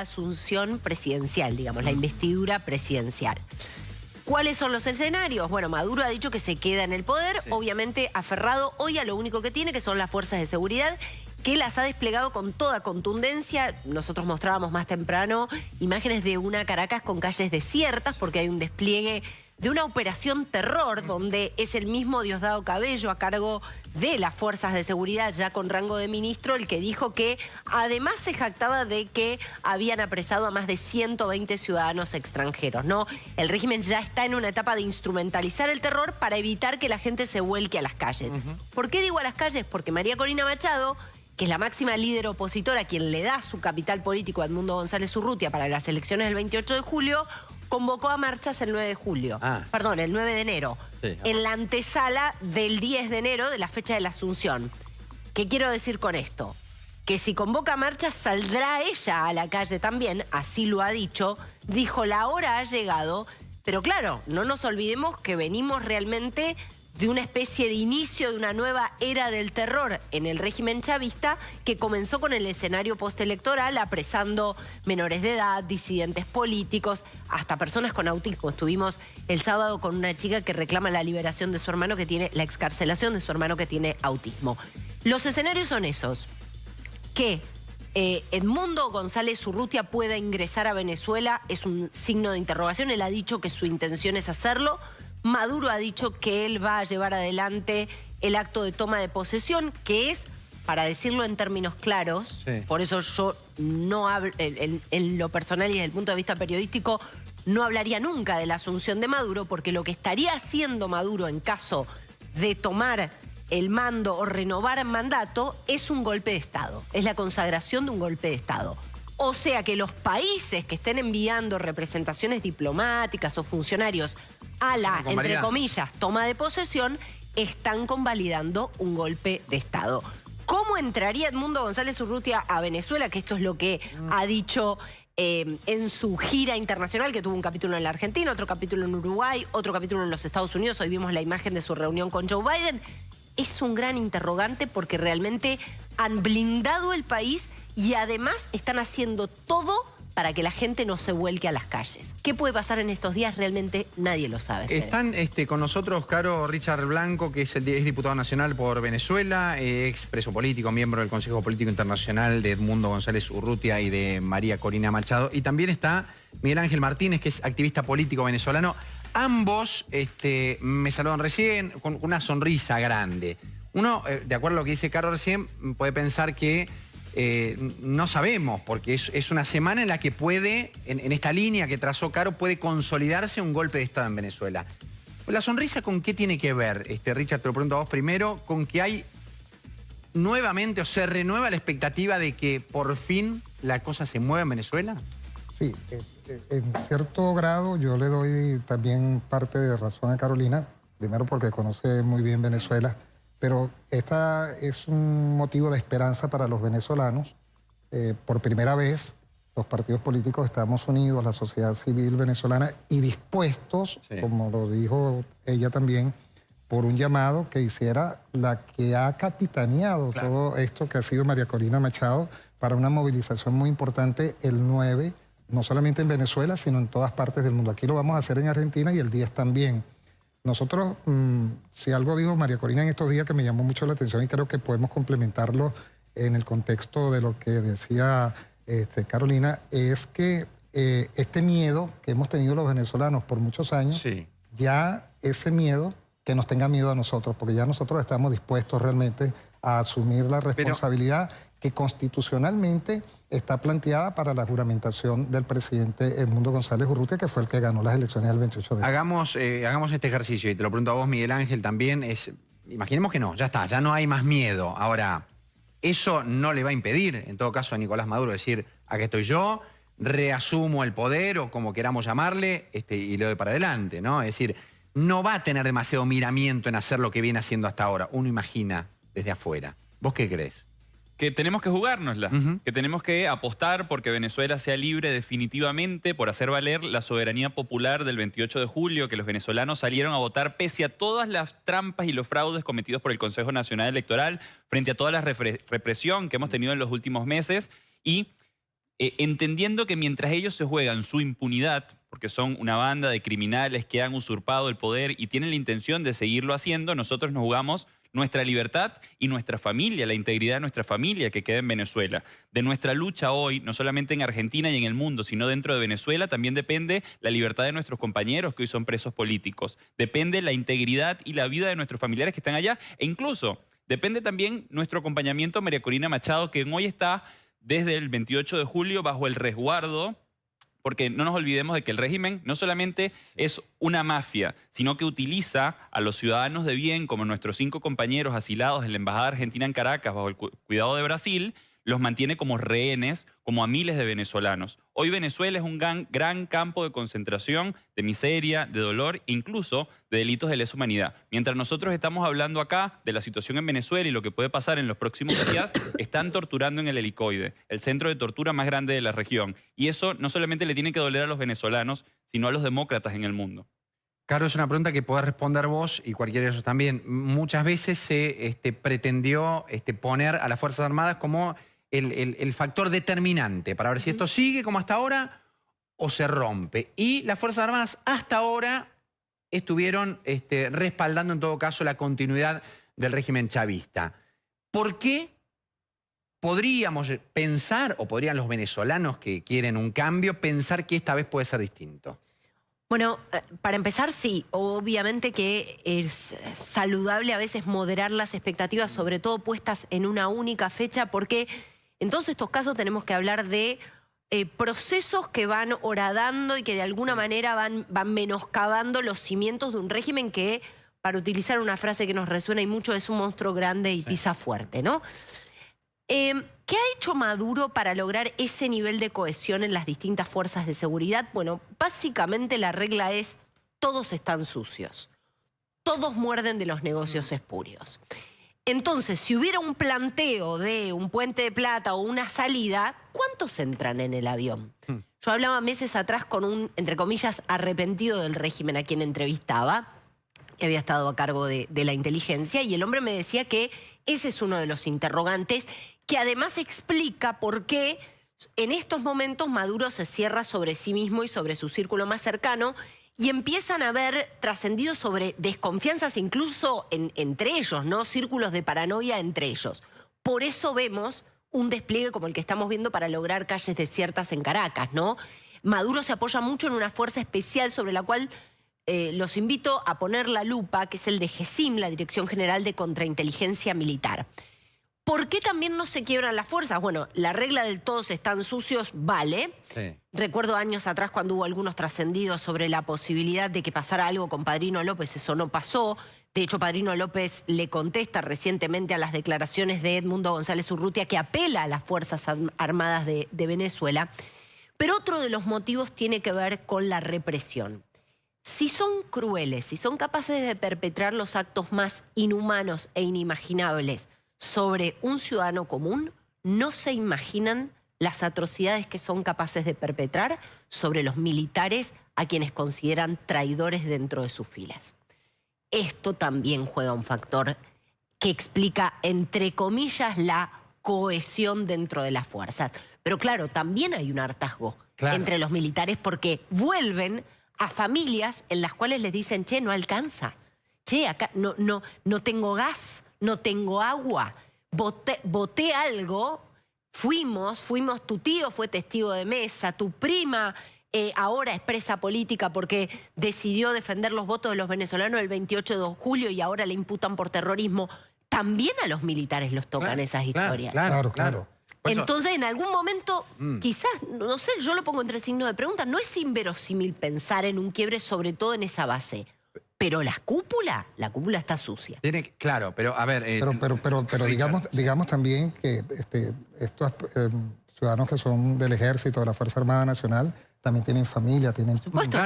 asunción presidencial, digamos, la investidura presidencial. ¿Cuáles son los escenarios? Bueno, Maduro ha dicho que se queda en el poder, obviamente aferrado hoy a lo único que tiene, que son las fuerzas de seguridad, que las ha desplegado con toda contundencia. Nosotros mostrábamos más temprano imágenes de una Caracas con calles desiertas, porque hay un despliegue de una operación terror, donde es el mismo Diosdado Cabello, a cargo de las fuerzas de seguridad, ya con rango de ministro, el que dijo que además se jactaba de que habían apresado a más de 120 ciudadanos extranjeros, ¿no? El régimen ya está en una etapa de instrumentalizar el terror para evitar que la gente se vuelque a las calles. ¿Por qué digo a las calles? Porque María Corina Machado, que es la máxima líder opositora, quien le da su capital político a Edmundo González Urrutia para las elecciones del 28 de julio, convocó a marchas el 9 de julio. Perdón, el 9 de enero. Sí, en la antesala del 10 de enero, de la fecha de la Asunción. ¿Qué quiero decir con esto? Que si convoca marchas, saldrá ella a la calle también, así lo ha dicho. Dijo, la hora ha llegado, pero claro, no nos olvidemos que venimos realmente de una especie de inicio de una nueva era del terror en el régimen chavista, que comenzó con el escenario postelectoral, apresando menores de edad, disidentes políticos, hasta personas con autismo. Estuvimos el sábado con una chica que reclama la liberación de su hermano que tiene, la excarcelación de su hermano que tiene autismo. Los escenarios son esos: que Edmundo González Urrutia pueda ingresar a Venezuela, es un signo de interrogación. Él ha dicho que su intención es hacerlo. Maduro ha dicho que él va a llevar adelante el acto de toma de posesión, que es, para decirlo en términos claros, por eso yo no hablo, en lo personal y desde el punto de vista periodístico, no hablaría nunca de la asunción de Maduro, porque lo que estaría haciendo Maduro en caso de tomar el mando o renovar el mandato es un golpe de Estado, es la consagración de un golpe de Estado. O sea que los países que estén enviando representaciones diplomáticas o funcionarios a la, entre comillas, toma de posesión, están convalidando un golpe de Estado. ¿Cómo entraría Edmundo González Urrutia a Venezuela? Que esto es lo que ha dicho en su gira internacional, que tuvo un capítulo en la Argentina, otro capítulo en Uruguay, otro capítulo en los Estados Unidos. Hoy vimos la imagen de su reunión con Joe Biden. Es un gran interrogante porque realmente han blindado el país y además están haciendo todo para que la gente no se vuelque a las calles. ¿Qué puede pasar en estos días? Realmente nadie lo sabe. Están con nosotros, Caro, Richard Blanco, que es diputado nacional por Venezuela, ex preso político, miembro del Consejo Político Internacional de Edmundo González Urrutia y de María Corina Machado. Y también está Miguel Ángel Martínez, que es activista político venezolano. Ambos me saludan recién con una sonrisa grande. Uno, de acuerdo a lo que dice Caro recién, puede pensar que no sabemos, porque es una semana en la que puede, en esta línea que trazó Caro, puede consolidarse un golpe de Estado en Venezuela. ¿La sonrisa con qué tiene que ver? Richard, te lo pregunto a vos primero, con que hay nuevamente o se renueva la expectativa de que por fin la cosa se mueva en Venezuela. Sí, en cierto grado yo le doy también parte de razón a Carolina, primero porque conoce muy bien Venezuela, pero esta es un motivo de esperanza para los venezolanos. Por primera vez, los partidos políticos estamos unidos, la sociedad civil venezolana, y dispuestos, como lo dijo ella también, por un llamado que hiciera la que ha capitaneado todo esto, que ha sido María Corina Machado, para una movilización muy importante el 9, no solamente en Venezuela, sino en todas partes del mundo. Aquí lo vamos a hacer en Argentina y el 10 también. Nosotros, si algo dijo María Corina en estos días que me llamó mucho la atención y creo que podemos complementarlo en el contexto de lo que decía Carolina, es que este miedo que hemos tenido los venezolanos por muchos años, ya ese miedo, que nos tenga miedo a nosotros, porque ya nosotros estamos dispuestos realmente a asumir la responsabilidad que constitucionalmente está planteada para la juramentación del presidente Edmundo González Urrutia, que fue el que ganó las elecciones del 28 de julio. Hagamos este ejercicio, y te lo pregunto a vos, Miguel Ángel, también. Imaginemos que no, ya está, ya no hay más miedo. Ahora, eso no le va a impedir, en todo caso, a Nicolás Maduro decir, aquí estoy yo, reasumo el poder, o como queramos llamarle, y le doy para adelante, ¿no? Es decir, no va a tener demasiado miramiento en hacer lo que viene haciendo hasta ahora. Uno imagina desde afuera. ¿Vos qué crees? Que tenemos que jugárnosla, que tenemos que apostar porque Venezuela sea libre definitivamente, por hacer valer la soberanía popular del 28 de julio, que los venezolanos salieron a votar pese a todas las trampas y los fraudes cometidos por el Consejo Nacional Electoral, frente a toda la represión que hemos tenido en los últimos meses, y entendiendo que mientras ellos se juegan su impunidad, porque son una banda de criminales que han usurpado el poder y tienen la intención de seguirlo haciendo, nosotros nos jugamos nuestra libertad y nuestra familia, la integridad de nuestra familia que queda en Venezuela. De nuestra lucha hoy, no solamente en Argentina y en el mundo, sino dentro de Venezuela, también depende la libertad de nuestros compañeros que hoy son presos políticos. Depende la integridad y la vida de nuestros familiares que están allá. E incluso depende también nuestro acompañamiento a María Corina Machado, que hoy está desde el 28 de julio bajo el resguardo, porque no nos olvidemos de que el régimen no solamente es una mafia, sino que utiliza a los ciudadanos de bien, como nuestros 5 compañeros asilados en la Embajada Argentina en Caracas bajo el cuidado de Brasil, los mantiene como rehenes, como a miles de venezolanos. Hoy Venezuela es un gran campo de concentración, de miseria, de dolor e incluso de delitos de lesa humanidad. Mientras nosotros estamos hablando acá de la situación en Venezuela y lo que puede pasar en los próximos días, están torturando en el Helicoide, el centro de tortura más grande de la región. Y eso no solamente le tiene que doler a los venezolanos, sino a los demócratas en el mundo. Caro, es una pregunta que podés responder vos y cualquiera de ellos también. Muchas veces se pretendió poner a las Fuerzas Armadas como el factor determinante para ver si esto sigue como hasta ahora o se rompe. Y las Fuerzas Armadas hasta ahora estuvieron respaldando en todo caso la continuidad del régimen chavista. ¿Por qué podríamos pensar, o podrían los venezolanos que quieren un cambio, pensar que esta vez puede ser distinto? Bueno, para empezar, sí, obviamente que es saludable a veces moderar las expectativas, sobre todo puestas en una única fecha, porque en todos estos casos tenemos que hablar de procesos que van horadando y que de alguna manera van menoscabando los cimientos de un régimen que, para utilizar una frase que nos resuena y mucho, es un monstruo grande y pisa fuerte, ¿no? ¿Qué ha hecho Maduro para lograr ese nivel de cohesión en las distintas fuerzas de seguridad? Bueno, básicamente la regla es: todos están sucios, todos muerden de los negocios espurios. Entonces, si hubiera un planteo de un puente de plata o una salida, ¿cuántos entran en el avión? Yo hablaba meses atrás con un, entre comillas, arrepentido del régimen a quien entrevistaba, que había estado a cargo de la inteligencia, y el hombre me decía que ese es uno de los interrogantes, que además explica por qué en estos momentos Maduro se cierra sobre sí mismo y sobre su círculo más cercano, y empiezan a haber trascendido sobre desconfianzas incluso entre ellos, ¿no? Círculos de paranoia entre ellos. Por eso vemos un despliegue como el que estamos viendo para lograr calles desiertas en Caracas, ¿no? Maduro se apoya mucho en una fuerza especial sobre la cual los invito a poner la lupa, que es el de GESIM, la Dirección General de Contrainteligencia Militar. ¿Por qué también no se quiebran las fuerzas? Bueno, la regla del todos están sucios vale. Sí. Recuerdo años atrás cuando hubo algunos trascendidos sobre la posibilidad de que pasara algo con Padrino López, eso no pasó. De hecho, Padrino López le contesta recientemente a las declaraciones de Edmundo González Urrutia, que apela a las Fuerzas Armadas de Venezuela. Pero otro de los motivos tiene que ver con la represión. Si son crueles, si son capaces de perpetrar los actos más inhumanos e inimaginables sobre un ciudadano común, no se imaginan las atrocidades que son capaces de perpetrar sobre los militares a quienes consideran traidores dentro de sus filas. Esto también juega un factor que explica, entre comillas, la cohesión dentro de las fuerzas. Pero claro, también hay un hartazgo entre los militares, porque vuelven a familias en las cuales les dicen: che, no alcanza, che, acá no tengo gas, no tengo agua, voté algo, fuimos, tu tío fue testigo de mesa, tu prima ahora es presa política porque decidió defender los votos de los venezolanos el 28 de julio y ahora le imputan por terrorismo. También a los militares los tocan esas historias. Claro. Entonces, en algún momento, quizás, no sé, yo lo pongo entre signos de pregunta, no es inverosímil pensar en un quiebre, sobre todo en esa base. Pero la cúpula está sucia. Claro, pero a ver... pero digamos también que estos ciudadanos que son del Ejército, de la Fuerza Armada Nacional, también tienen familia, tienen hijos, que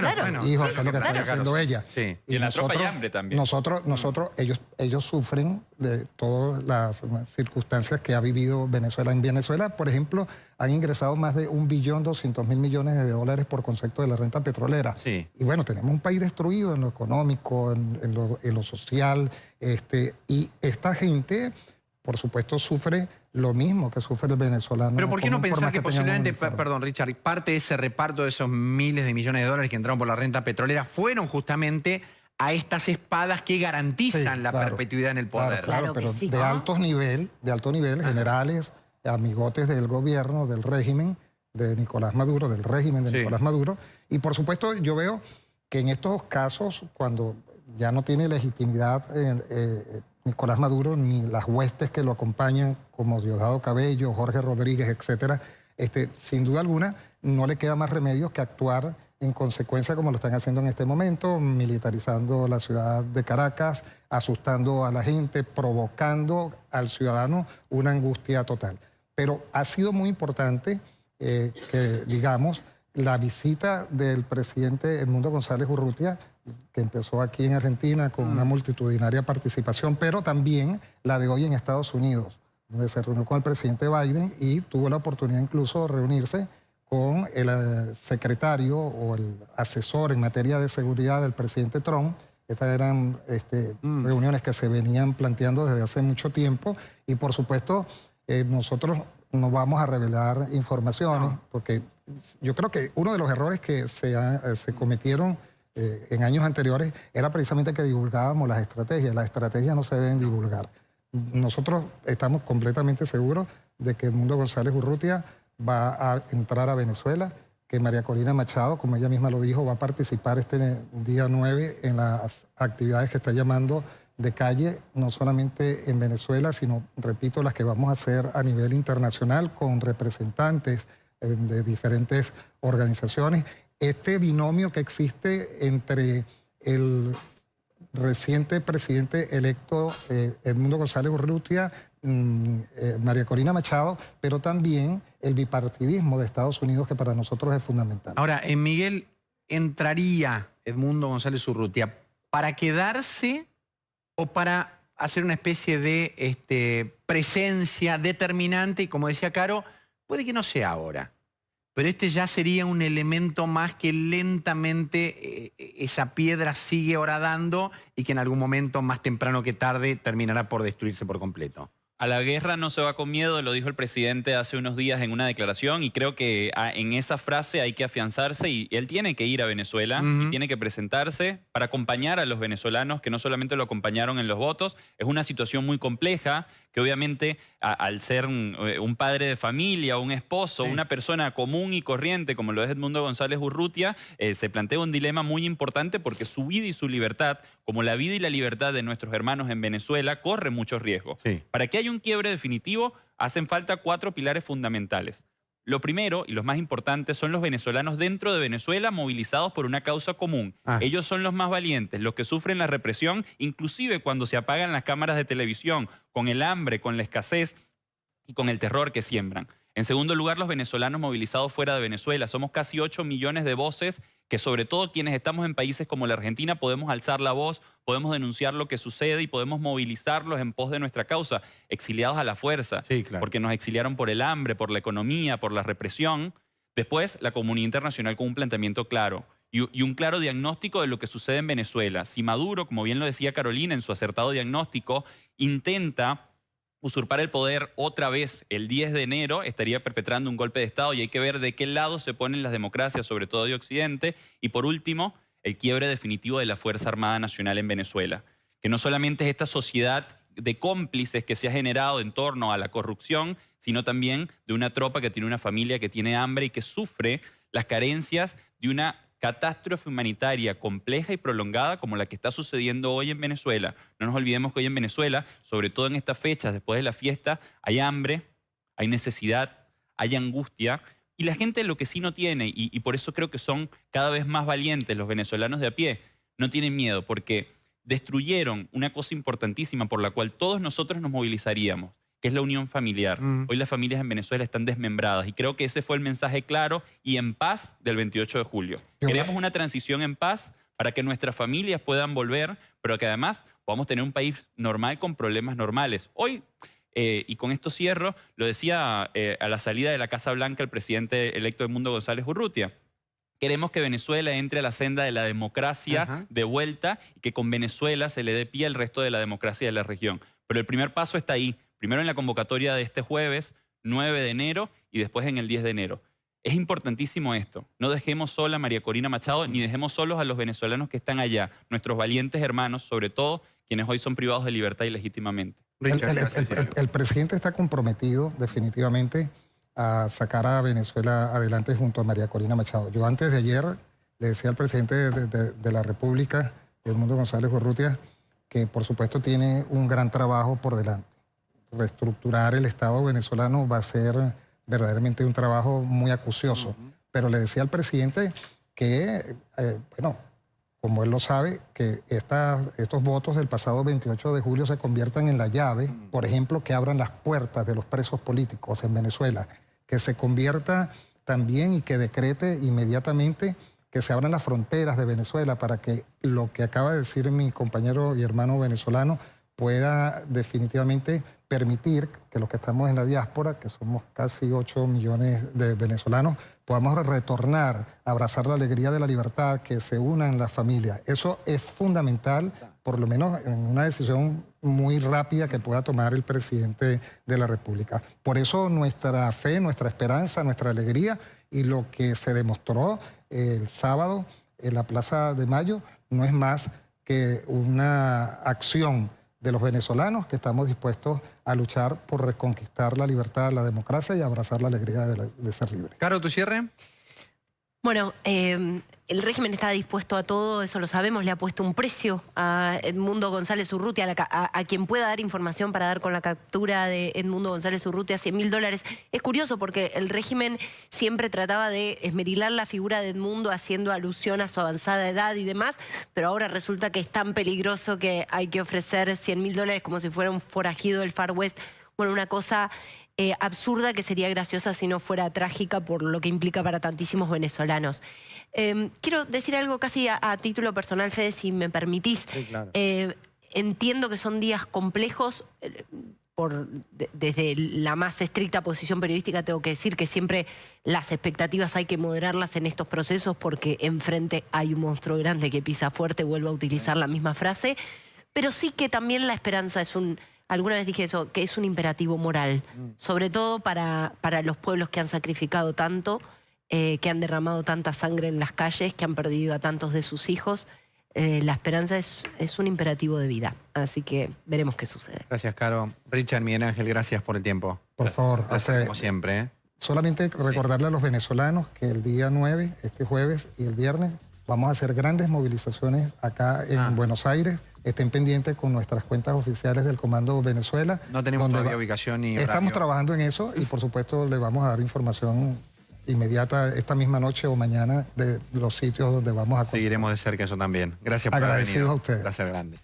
es lo que está haciendo ella. Sí. Y en la tropa hay hambre también. Ellos sufren de todas las circunstancias que ha vivido Venezuela. En Venezuela, por ejemplo, han ingresado más de $1.200.000.000.000 por concepto de la renta petrolera. Sí. Y bueno, tenemos un país destruido en lo económico, en lo social, y esta gente, por supuesto, sufre lo mismo que sufre el venezolano. Pero ¿por qué no por pensar más que tengan un posiblemente, uniforme. perdón Richard, parte de ese reparto de esos miles de millones de dólares que entraron por la renta petrolera fueron justamente a estas espadas que garantizan Sí, la claro, perpetuidad en el poder? Claro Claro, que pero sí, de ¿no? alto nivel, generales, amigotes del gobierno, del régimen de Nicolás Maduro, del régimen de Sí. Nicolás Maduro. Y por supuesto yo veo que en estos casos, cuando ya no tiene legitimidad Nicolás Maduro ni las huestes que lo acompañan, como Diosdado Cabello, Jorge Rodríguez, etcétera, sin duda alguna no le queda más remedio que actuar en consecuencia como lo están haciendo en este momento, militarizando la ciudad de Caracas, asustando a la gente, provocando al ciudadano una angustia total. Pero ha sido muy importante que, digamos, la visita del presidente Edmundo González Urrutia, que empezó aquí en Argentina con una multitudinaria participación, pero también la de hoy en Estados Unidos, donde se reunió con el presidente Biden y tuvo la oportunidad incluso de reunirse con el secretario o el asesor en materia de seguridad del presidente Trump. Estas eran reuniones que se venían planteando desde hace mucho tiempo y por supuesto nosotros no vamos a revelar informaciones porque yo creo que uno de los errores que se cometieron en años anteriores era precisamente que divulgábamos las estrategias. Las estrategias no se deben divulgar. Nosotros estamos completamente seguros de que Edmundo González Urrutia va a entrar a Venezuela, que María Corina Machado, como ella misma lo dijo, va a participar este día 9 en las actividades que está llamando de calle, no solamente en Venezuela, sino, repito, las que vamos a hacer a nivel internacional con representantes de diferentes organizaciones. Este binomio que existe entre el reciente presidente electo Edmundo González Urrutia, María Corina Machado, pero también el bipartidismo de Estados Unidos, que para nosotros es fundamental. Ahora, en Miguel, ¿entraría Edmundo González Urrutia para quedarse o para hacer una especie de presencia determinante? Y como decía Caro, puede que no sea ahora, pero ya sería un elemento más que lentamente esa piedra sigue horadando y que en algún momento, más temprano que tarde, terminará por destruirse por completo. A la guerra no se va con miedo, lo dijo el presidente hace unos días en una declaración y creo que en esa frase hay que afianzarse y él tiene que ir a Venezuela y tiene que presentarse para acompañar a los venezolanos que no solamente lo acompañaron en los votos. Es una situación muy compleja que obviamente al ser un padre de familia, un esposo, Sí. una persona común y corriente como lo es Edmundo González Urrutia, se plantea un dilema muy importante porque su vida y su libertad, como la vida y la libertad de nuestros hermanos en Venezuela, corre muchos riesgos. Sí. Para que haya un quiebre definitivo, hacen falta 4 pilares fundamentales. Lo primero, y los más importantes, son los venezolanos dentro de Venezuela movilizados por una causa común. Ellos son los más valientes, los que sufren la represión, inclusive cuando se apagan las cámaras de televisión, con el hambre, con la escasez y con el terror que siembran. En segundo lugar, los venezolanos movilizados fuera de Venezuela. Somos casi 8 millones de voces que, sobre todo quienes estamos en países como la Argentina, podemos alzar la voz, podemos denunciar lo que sucede y podemos movilizarlos en pos de nuestra causa, exiliados a la fuerza, Sí, claro. porque nos exiliaron por el hambre, por la economía, por la represión. Después, la comunidad internacional con un planteamiento claro y un claro diagnóstico de lo que sucede en Venezuela. Si Maduro, como bien lo decía Carolina en su acertado diagnóstico, intenta usurpar el poder otra vez el 10 de enero, estaría perpetrando un golpe de Estado y hay que ver de qué lado se ponen las democracias, sobre todo de Occidente. Y por último, el quiebre definitivo de la Fuerza Armada Nacional en Venezuela, que no solamente es esta sociedad de cómplices que se ha generado en torno a la corrupción, sino también de una tropa que tiene una familia que tiene hambre y que sufre las carencias de una catástrofe humanitaria compleja y prolongada como la que está sucediendo hoy en Venezuela. No nos olvidemos que hoy en Venezuela, sobre todo en estas fechas, después de la fiesta, hay hambre, hay necesidad, hay angustia, y la gente lo que sí no tiene, y por eso creo que son cada vez más valientes los venezolanos de a pie, no tienen miedo, porque destruyeron una cosa importantísima por la cual todos nosotros nos movilizaríamos, que es la unión familiar. Hoy las familias en Venezuela están desmembradas y creo que ese fue el mensaje claro y en paz del 28 de julio. Queremos una transición en paz para que nuestras familias puedan volver, pero que además podamos tener un país normal con problemas normales. Hoy, y con esto cierro, lo decía a la salida de la Casa Blanca el presidente electo Edmundo González Urrutia. Queremos que Venezuela entre a la senda de la democracia de vuelta y que con Venezuela se le dé pie al resto de la democracia de la región. Pero el primer paso está ahí, Primero en la convocatoria de este jueves, 9 de enero, y después en el 10 de enero. Es importantísimo esto. No dejemos sola a María Corina Machado, ni dejemos solos a los venezolanos que están allá, nuestros valientes hermanos, sobre todo quienes hoy son privados de libertad ilegítimamente. Richard, el presidente está comprometido definitivamente a sacar a Venezuela adelante junto a María Corina Machado. Yo antes de ayer le decía al presidente de la República, Edmundo González Urrutia, que por supuesto tiene un gran trabajo por delante. Reestructurar el Estado venezolano va a ser verdaderamente un trabajo muy acucioso. Pero le decía al presidente que, bueno, como él lo sabe, que estos votos del pasado 28 de julio se conviertan en la llave, por ejemplo, que abran las puertas de los presos políticos en Venezuela, que se convierta también y que decrete inmediatamente que se abran las fronteras de Venezuela para que lo que acaba de decir mi compañero y hermano venezolano pueda definitivamente permitir que los que estamos en la diáspora, que somos casi 8 millones de venezolanos, podamos retornar, abrazar la alegría de la libertad, que se unan las familias. Eso es fundamental, por lo menos en una decisión muy rápida que pueda tomar el presidente de la República. Por eso nuestra fe, nuestra esperanza, nuestra alegría y lo que se demostró el sábado en la Plaza de Mayo no es más que una acción de los venezolanos que estamos dispuestos a luchar por reconquistar la libertad, la democracia y abrazar la alegría de ser libre. Caro, ¿tu cierre? Bueno, el régimen está dispuesto a todo, eso lo sabemos, le ha puesto un precio a Edmundo González Urrutia, a quien pueda dar información para dar con la captura de Edmundo González Urrutia $100.000. Es curioso porque el régimen siempre trataba de esmerilar la figura de Edmundo haciendo alusión a su avanzada edad y demás, pero ahora resulta que es tan peligroso que hay que ofrecer $100.000 como si fuera un forajido del Far West. Bueno, una cosa absurda que sería graciosa si no fuera trágica por lo que implica para tantísimos venezolanos. Quiero decir algo casi a título personal, Fede, si me permitís. Sí, claro. Entiendo que son días complejos. Desde la más estricta posición periodística tengo que decir que siempre las expectativas hay que moderarlas en estos procesos porque enfrente hay un monstruo grande que pisa fuerte, vuelvo a utilizar la misma frase, pero sí que también la esperanza es alguna vez dije eso, que es un imperativo moral, sobre todo para los pueblos que han sacrificado tanto, que han derramado tanta sangre en las calles, que han perdido a tantos de sus hijos. La esperanza es un imperativo de vida, así que veremos qué sucede. Gracias, Caro. Richard, Miguel Ángel, gracias por el tiempo. Por favor, Gracias, como siempre. solamente recordarle a los venezolanos que el día 9, este jueves y el viernes, vamos a hacer grandes movilizaciones acá en Buenos Aires. Estén pendientes con nuestras cuentas oficiales del Comando Venezuela. No tenemos todavía ubicación ni horario. Estamos trabajando en eso y por supuesto le vamos a dar información inmediata esta misma noche o mañana de los sitios donde vamos a... Seguiremos de cerca eso también. Gracias por haber venido. Agradecidos a ustedes. Gracias grande.